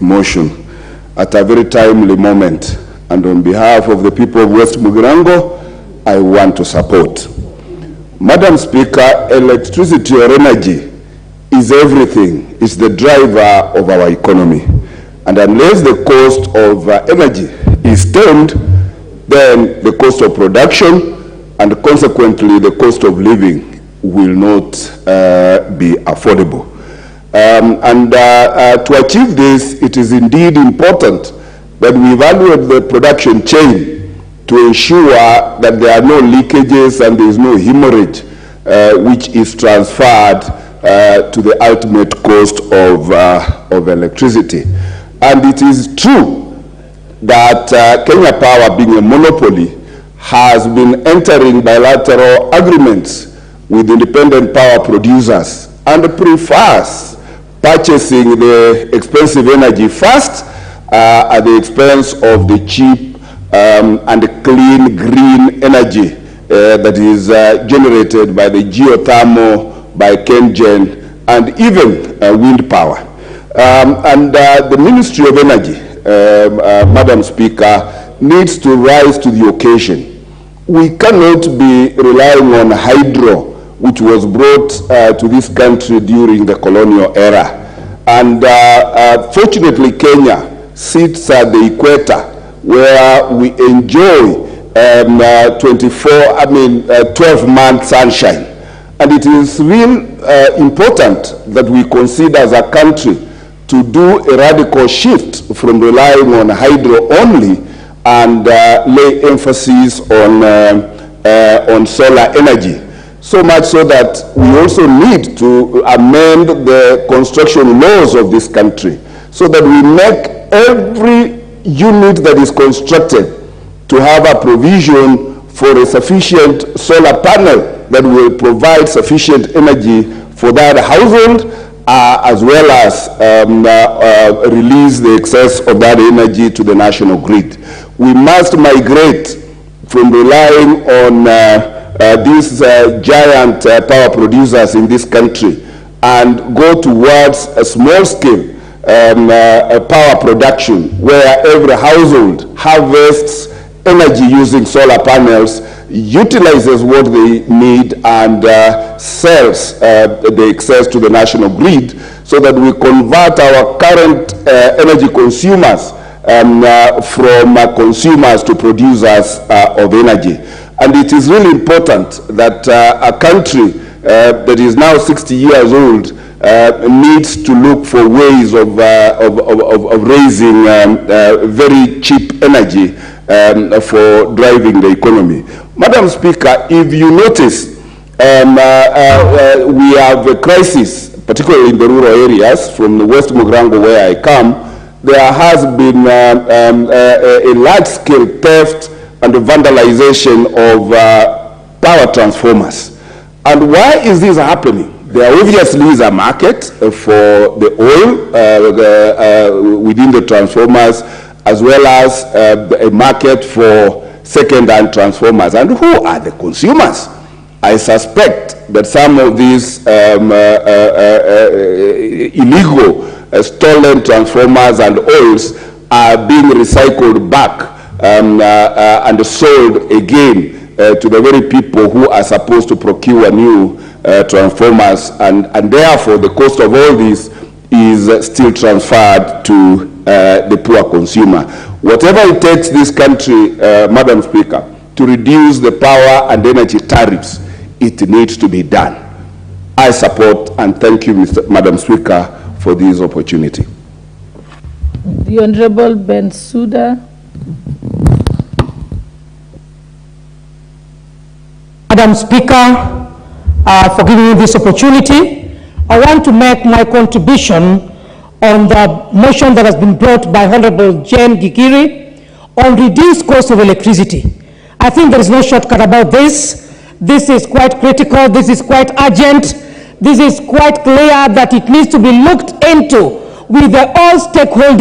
motion at a very timely moment, and on behalf of the people of West Mugirango, I want to support. Madam Speaker, electricity or energy is everything. It's the driver of our economy. And unless the cost of energy is tamed, then the cost of production and consequently the cost of living will not be affordable. To achieve this, it is indeed important that we evaluate the production chain to ensure that there are no leakages and there is no hemorrhage which is transferred to the ultimate cost of electricity. And it is true that Kenya Power, being a monopoly, has been entering bilateral agreements with independent power producers and prefers purchasing the expensive energy first at the expense of the cheap and clean green energy that is generated by the geothermal, by KenGen, and even wind power. The Ministry of Energy, Madam Speaker, needs to rise to the occasion. We cannot be relying on hydro, which was brought to this country during the colonial era. And fortunately, Kenya sits at the equator where we enjoy 12-month sunshine. And it is real important that we consider as a country to do a radical shift from relying on hydro only and lay emphasis on solar energy. So much so that we also need to amend the construction laws of this country so that we make every unit that is constructed to have a provision for a sufficient solar panel that will provide sufficient energy for that household, as well as release the excess of that energy to the national grid. We must migrate from relying on these giant power producers in this country and go towards a small-scale power production where every household harvests energy using solar panels, utilizes what they need, and sells the excess to the national grid, so that we convert our current energy consumers from consumers to producers of energy. And it is really important that a country that is now 60 years old needs to look for ways of raising very cheap energy for driving the economy. Madam Speaker, if you notice, we have a crisis, particularly in the rural areas. From the West Mugirango, where I come, there has been a large-scale theft and the vandalization of power transformers. And why is this happening? There obviously is a market for the oil within the transformers, as well as a market for second-hand transformers. And who are the consumers? I suspect that some of these illegal stolen transformers and oils are being recycled back and sold again to the very people who are supposed to procure new transformers, and therefore the cost of all this is still transferred to the poor consumer. Whatever it takes this country, Madam Speaker, to reduce the power and energy tariffs, it needs to be done. I support and thank you, Madam Speaker, for this opportunity. The Honorable Bensouda. Madam Speaker, for giving me this opportunity, I want to make my contribution on the motion that has been brought by Honorable Jane Gigiri on reduced cost of electricity. I think there is no shortcut about this. This is quite critical. This is quite urgent. This is quite clear that it needs to be looked into with all stakeholders.